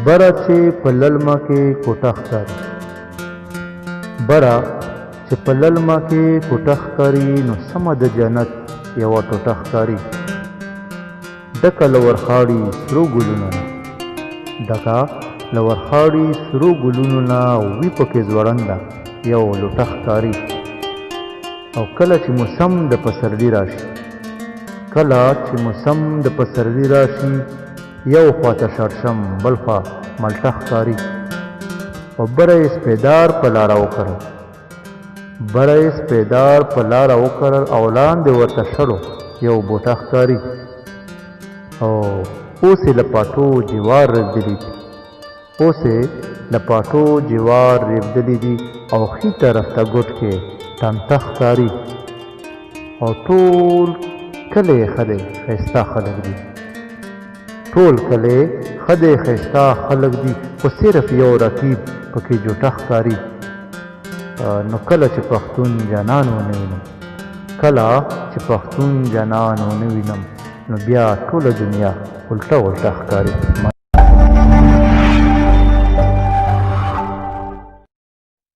بره چې په للمه کې کوټه ښکاري. بره چې په للمه کې کوټه ښکاري نو سمه د جنت یوه ټوټه ښکاري. ډکه له ورخاړي سرو ګلونو نه، ډکه له ورخاړي سرو ګلونو نه وي پکې ځوړنده یو لوټه ښکاري. او کله چې موسم د پسرلي راشي، کله چې موسم د پسرلي راشي، یو خواته شړشم بل خوا ملټه ښکاري. او بره یې سپیدار په لاره وکرل، بره یې سپیدار په لاره وکرل او لاندې ورته شړو یو بوټه ښکاري. او اوس یې له پاټو جوار رېبدلي دي، اوس یې له پاټو جوار رېبدلي دي او ښي طرف ته ګوټ کې ټنټه ښکاري. او ټول کلی ښه دی ښایسته خلک دي، ټول کلی ښه دی ښایسته خلک دي، خو صرف یو رقیب پکې جوټه ښکاري. نو کله چې پښتون جانان ونه وینم، کله چې پښتون جانان ونه وینم، نو بیا ټوله دنیا الټه الټه ښکاري.